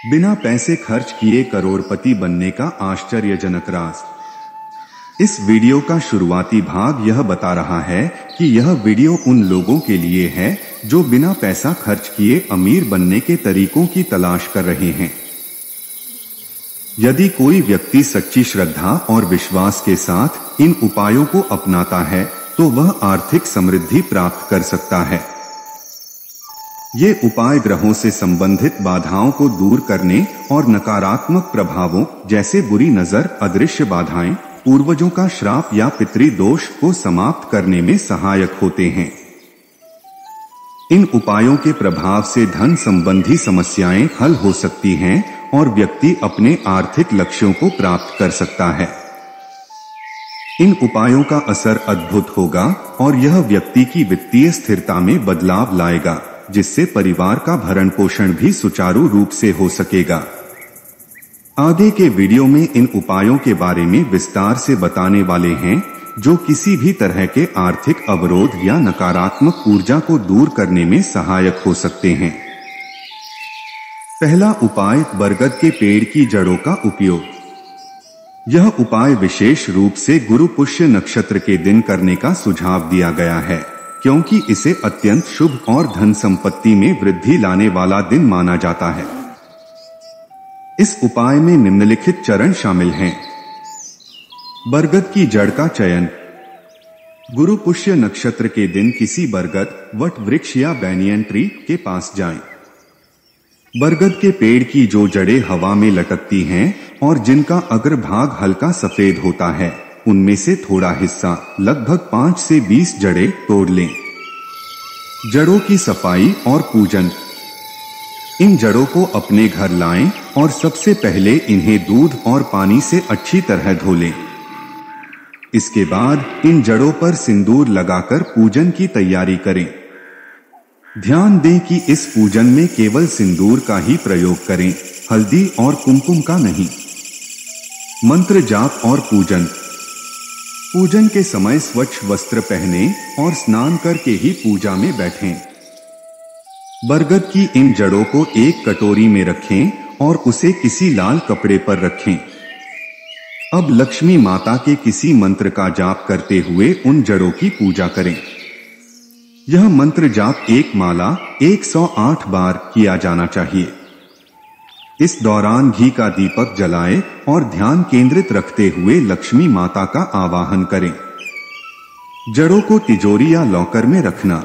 बिना पैसे खर्च किए करोड़पति बनने का आश्चर्यजनक राज। इस वीडियो का शुरुआती भाग यह बता रहा है कि यह वीडियो उन लोगों के लिए है जो बिना पैसा खर्च किए अमीर बनने के तरीकों की तलाश कर रहे हैं। यदि कोई व्यक्ति सच्ची श्रद्धा और विश्वास के साथ इन उपायों को अपनाता है तो वह आर्थिक समृद्धि प्राप्त कर सकता है। ये उपाय ग्रहों से संबंधित बाधाओं को दूर करने और नकारात्मक प्रभावों जैसे बुरी नजर, अदृश्य बाधाएं, पूर्वजों का श्राप या पितृदोष को समाप्त करने में सहायक होते हैं। इन उपायों के प्रभाव से धन संबंधी समस्याएं हल हो सकती हैं और व्यक्ति अपने आर्थिक लक्ष्यों को प्राप्त कर सकता है। इन उपायों का असर अद्भुत होगा और यह व्यक्ति की वित्तीय स्थिरता में बदलाव लाएगा, जिससे परिवार का भरण पोषण भी सुचारू रूप से हो सकेगा। आगे के वीडियो में इन उपायों के बारे में विस्तार से बताने वाले हैं जो किसी भी तरह के आर्थिक अवरोध या नकारात्मक ऊर्जा को दूर करने में सहायक हो सकते हैं। पहला उपाय, बरगद के पेड़ की जड़ों का उपयोग। यह उपाय विशेष रूप से गुरु पुष्य नक्षत्र के दिन करने का सुझाव दिया गया है, क्योंकि इसे अत्यंत शुभ और धन संपत्ति में वृद्धि लाने वाला दिन माना जाता है। इस उपाय में निम्नलिखित चरण शामिल हैं। बरगद की जड़ का चयन। गुरु पुष्य नक्षत्र के दिन किसी बरगद, वट वृक्ष या बैनियन ट्री के पास जाएं। बरगद के पेड़ की जो जड़ें हवा में लटकती हैं और जिनका अग्रभाग हल्का सफेद होता है, उनमें से थोड़ा हिस्सा, लगभग 5 से 20 जड़ें तोड़ लें। जड़ों की सफाई और पूजन। इन जड़ों को अपने घर लाएं और सबसे पहले इन्हें दूध और पानी से अच्छी तरह धो लें। इसके बाद इन जड़ों पर सिंदूर लगाकर पूजन की तैयारी करें। ध्यान दें कि इस पूजन में केवल सिंदूर का ही प्रयोग करें, हल्दी और कुमकुम का नहीं। मंत्र जाप और पूजन। पूजन के समय स्वच्छ वस्त्र पहने और स्नान करके ही पूजा में बैठें। बरगद की इन जड़ों को एक कटोरी में रखें और उसे किसी लाल कपड़े पर रखें। अब लक्ष्मी माता के किसी मंत्र का जाप करते हुए उन जड़ों की पूजा करें। यह मंत्र जाप एक माला 108 बार किया जाना चाहिए। इस दौरान घी का दीपक जलाएं और ध्यान केंद्रित रखते हुए लक्ष्मी माता का आवाहन करें। जड़ों को तिजोरी या लॉकर में रखना।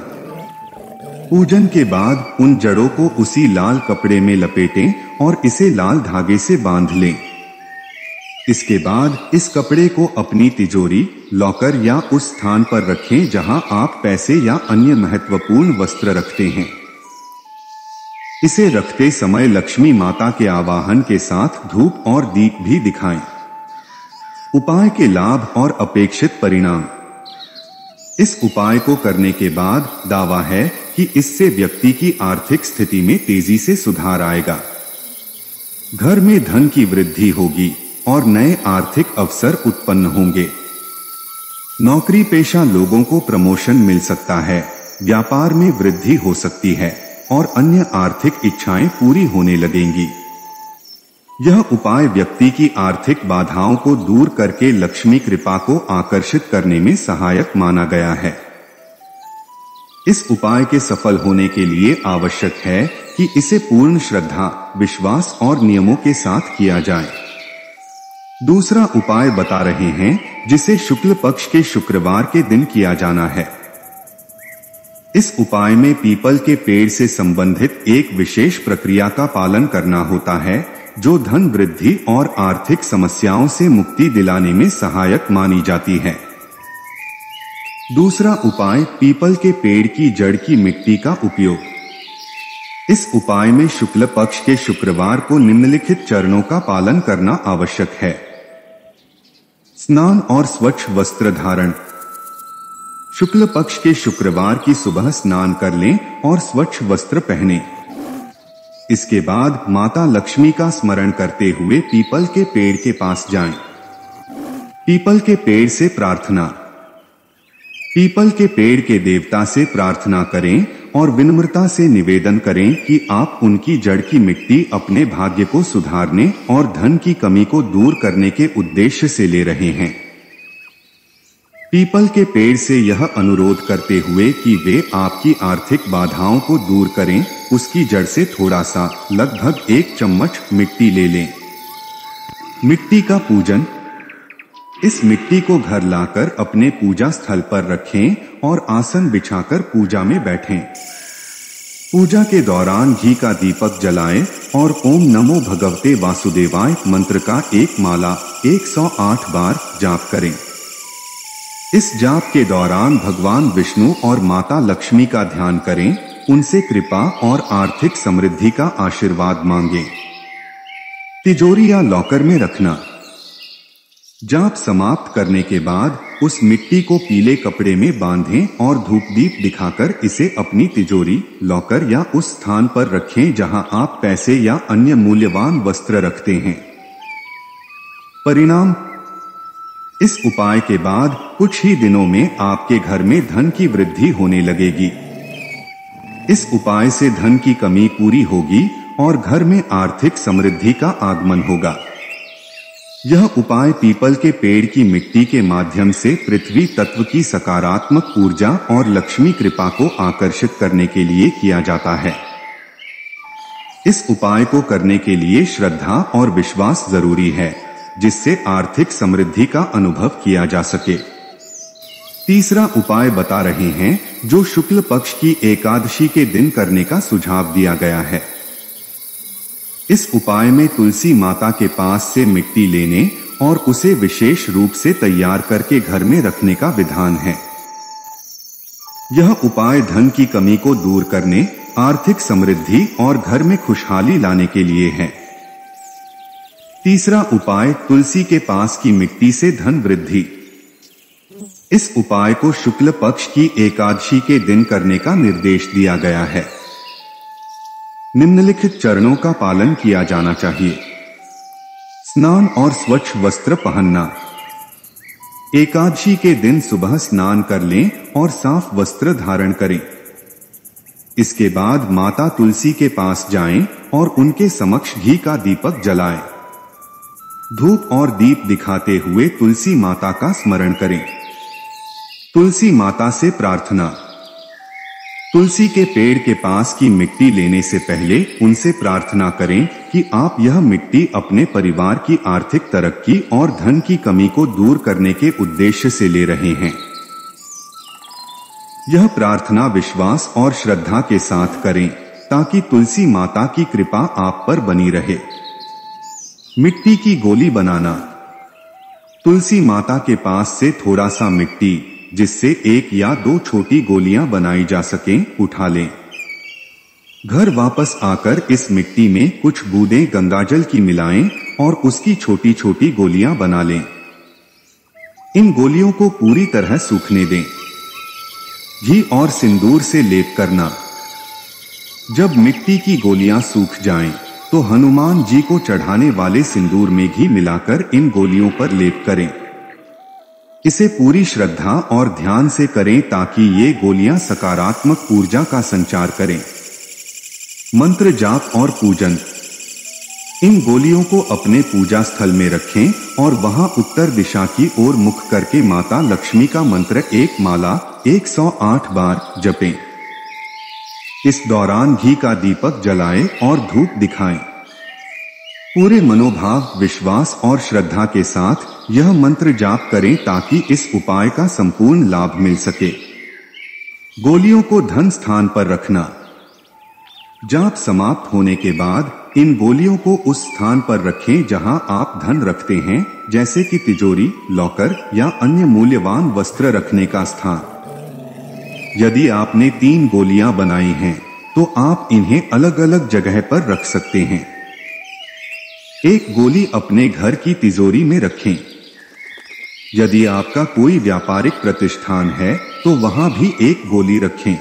पूजन के बाद उन जड़ों को उसी लाल कपड़े में लपेटें और इसे लाल धागे से बांध लें। इसके बाद इस कपड़े को अपनी तिजोरी, लॉकर या उस स्थान पर रखें जहां आप पैसे या अन्य महत्वपूर्ण वस्त्र रखते हैं। इसे रखते समय लक्ष्मी माता के आवाहन के साथ धूप और दीप भी दिखाएं। उपाय के लाभ और अपेक्षित परिणाम। इस उपाय को करने के बाद दावा है कि इससे व्यक्ति की आर्थिक स्थिति में तेजी से सुधार आएगा। घर में धन की वृद्धि होगी और नए आर्थिक अवसर उत्पन्न होंगे। नौकरी पेशा लोगों को प्रमोशन मिल सकता है, व्यापार में वृद्धि हो सकती है और अन्य आर्थिक इच्छाएं पूरी होने लगेंगी। यह उपाय व्यक्ति की आर्थिक बाधाओं को दूर करके लक्ष्मी कृपा को आकर्षित करने में सहायक माना गया है। इस उपाय के सफल होने के लिए आवश्यक है कि इसे पूर्ण श्रद्धा, विश्वास और नियमों के साथ किया जाए। दूसरा उपाय बता रहे हैं जिसे शुक्ल पक्ष के शुक्रवार के दिन किया जाना है। इस उपाय में पीपल के पेड़ से संबंधित एक विशेष प्रक्रिया का पालन करना होता है जो धन वृद्धि और आर्थिक समस्याओं से मुक्ति दिलाने में सहायक मानी जाती है। दूसरा उपाय, पीपल के पेड़ की जड़ की मिट्टी का उपयोग। इस उपाय में शुक्ल पक्ष के शुक्रवार को निम्नलिखित चरणों का पालन करना आवश्यक है। स्नान और स्वच्छ वस्त्र धारण। शुक्ल पक्ष के शुक्रवार की सुबह स्नान कर लें और स्वच्छ वस्त्र पहनें। इसके बाद माता लक्ष्मी का स्मरण करते हुए पीपल के पेड़ के पास जाएं। पीपल के पेड़ से प्रार्थना। पीपल के पेड़ के देवता से प्रार्थना करें और विनम्रता से निवेदन करें कि आप उनकी जड़ की मिट्टी अपने भाग्य को सुधारने और धन की कमी को दूर करने के उद्देश्य से ले रहे हैं। पीपल के पेड़ से यह अनुरोध करते हुए कि वे आपकी आर्थिक बाधाओं को दूर करें, उसकी जड़ से थोड़ा सा लगभग 1 चम्मच मिट्टी ले लें। मिट्टी का पूजन। इस मिट्टी को घर लाकर अपने पूजा स्थल पर रखें और आसन बिछाकर पूजा में बैठें। पूजा के दौरान घी का दीपक जलाएं और ओम नमो भगवते वासुदेवाय मंत्र का एक माला 108 बार जाप करें। इस जाप के दौरान भगवान विष्णु और माता लक्ष्मी का ध्यान करें, उनसे कृपा और आर्थिक समृद्धि का आशीर्वाद मांगें। तिजोरी या लॉकर में रखना। जाप समाप्त करने के बाद उस मिट्टी को पीले कपड़े में बांधें और धूप दीप दिखाकर इसे अपनी तिजोरी, लॉकर या उस स्थान पर रखें जहां आप पैसे या अन्य मूल्यवान वस्त्र रखते हैं। परिणाम। इस उपाय के बाद कुछ ही दिनों में आपके घर में धन की वृद्धि होने लगेगी। इस उपाय से धन की कमी पूरी होगी और घर में आर्थिक समृद्धि का आगमन होगा। यह उपाय पीपल के पेड़ की मिट्टी के माध्यम से पृथ्वी तत्व की सकारात्मक ऊर्जा और लक्ष्मी कृपा को आकर्षित करने के लिए किया जाता है। इस उपाय को करने के लिए श्रद्धा और विश्वास जरूरी है, जिससे आर्थिक समृद्धि का अनुभव किया जा सके। तीसरा उपाय बता रहे हैं, जो शुक्ल पक्ष की एकादशी के दिन करने का सुझाव दिया गया है। इस उपाय में तुलसी माता के पास से मिट्टी लेने और उसे विशेष रूप से तैयार करके घर में रखने का विधान है। यह उपाय धन की कमी को दूर करने, आर्थिक समृद्धि और घर में खुशहाली लाने के लिए है। तीसरा उपाय तुलसी के पास की मिट्टी से धन वृद्धि। इस उपाय को शुक्ल पक्ष की एकादशी के दिन करने का निर्देश दिया गया है। निम्नलिखित चरणों का पालन किया जाना चाहिए। स्नान और स्वच्छ वस्त्र पहनना। एकादशी के दिन सुबह स्नान कर लें और साफ वस्त्र धारण करें। इसके बाद माता तुलसी के पास जाएं और उनके समक्ष घी का दीपक जलाएं। धूप और दीप दिखाते हुए तुलसी माता का स्मरण करें। तुलसी माता से प्रार्थना। तुलसी के पेड़ के पास की मिट्टी लेने से पहले उनसे प्रार्थना करें कि आप यह मिट्टी अपने परिवार की आर्थिक तरक्की और धन की कमी को दूर करने के उद्देश्य से ले रहे हैं। यह प्रार्थना विश्वास और श्रद्धा के साथ करें ताकि तुलसी माता की कृपा आप पर बनी रहे। मिट्टी की गोली बनाना। तुलसी माता के पास से थोड़ा सा मिट्टी, जिससे 1 या 2 छोटी गोलियां बनाई जा सकें, उठा लें। घर वापस आकर इस मिट्टी में कुछ बूंदें गंगाजल की मिलाएं और उसकी छोटी छोटी गोलियां बना लें। इन गोलियों को पूरी तरह सूखने दें। घी और सिंदूर से लेप करना। जब मिट्टी की गोलियां सूख जाएं, तो हनुमान जी को चढ़ाने वाले सिंदूर में घी मिलाकर इन गोलियों पर लेप करें। इसे पूरी श्रद्धा और ध्यान से करें ताकि ये गोलियां सकारात्मक ऊर्जा का संचार करें। मंत्र जाप और पूजन। इन गोलियों को अपने पूजा स्थल में रखें और वहां उत्तर दिशा की ओर मुख करके माता लक्ष्मी का मंत्र एक माला 108 बार जपें। इस दौरान घी का दीपक जलाएं और धूप दिखाएं। पूरे मनोभाव, विश्वास और श्रद्धा के साथ यह मंत्र जाप करें ताकि इस उपाय का संपूर्ण लाभ मिल सके। गोलियों को धन स्थान पर रखना। जाप समाप्त होने के बाद इन गोलियों को उस स्थान पर रखें जहां आप धन रखते हैं, जैसे कि तिजोरी, लॉकर या अन्य मूल्यवान वस्त्र रखने का स्थान। यदि आपने 3 गोलियां बनाई हैं, तो आप इन्हें अलग अलग जगह पर रख सकते हैं। एक गोली अपने घर की तिजोरी में रखें। यदि आपका कोई व्यापारिक प्रतिष्ठान है, तो वहां भी एक गोली रखें।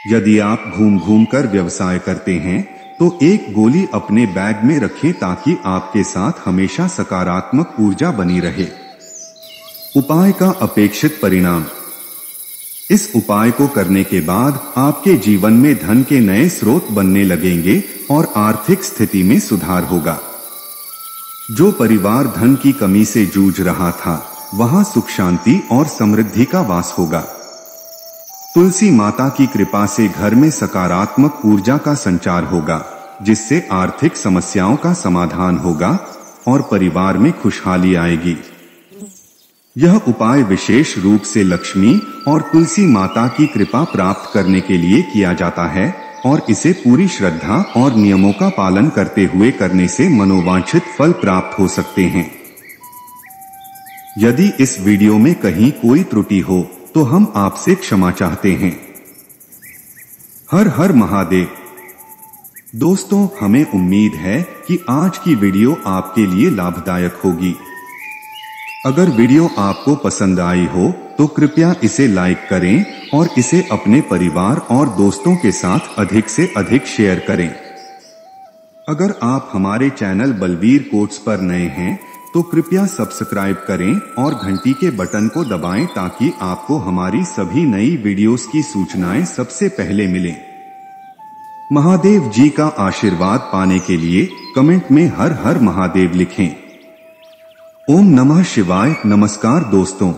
यदि आप घूम घूम कर व्यवसाय करते हैं, तो एक गोली अपने बैग में रखें ताकि आपके साथ हमेशा सकारात्मक ऊर्जा बनी रहे। उपाय का अपेक्षित परिणाम। इस उपाय को करने के बाद आपके जीवन में धन के नए स्रोत बनने लगेंगे और आर्थिक स्थिति में सुधार होगा। जो परिवार धन की कमी से जूझ रहा था, वहां सुख शांति और समृद्धि का वास होगा। तुलसी माता की कृपा से घर में सकारात्मक ऊर्जा का संचार होगा, जिससे आर्थिक समस्याओं का समाधान होगा और परिवार में खुशहाली आएगी। यह उपाय विशेष रूप से लक्ष्मी और तुलसी माता की कृपा प्राप्त करने के लिए किया जाता है और इसे पूरी श्रद्धा और नियमों का पालन करते हुए करने से मनोवांछित फल प्राप्त हो सकते हैं। यदि इस वीडियो में कहीं कोई त्रुटि हो तो हम आपसे क्षमा चाहते हैं। हर हर महादेव। दोस्तों, हमें उम्मीद है कि आज की वीडियो आपके लिए लाभदायक होगी। अगर वीडियो आपको पसंद आई हो तो कृपया इसे लाइक करें और इसे अपने परिवार और दोस्तों के साथ अधिक से अधिक शेयर करें। अगर आप हमारे चैनल बलवीर कोट्स पर नए हैं तो कृपया सब्सक्राइब करें और घंटी के बटन को दबाएं ताकि आपको हमारी सभी नई वीडियोस की सूचनाएं सबसे पहले मिलें। महादेव जी का आशीर्वाद पाने के लिए कमेंट में हर हर महादेव लिखें। ओम नमः शिवाय। नमस्कार दोस्तों।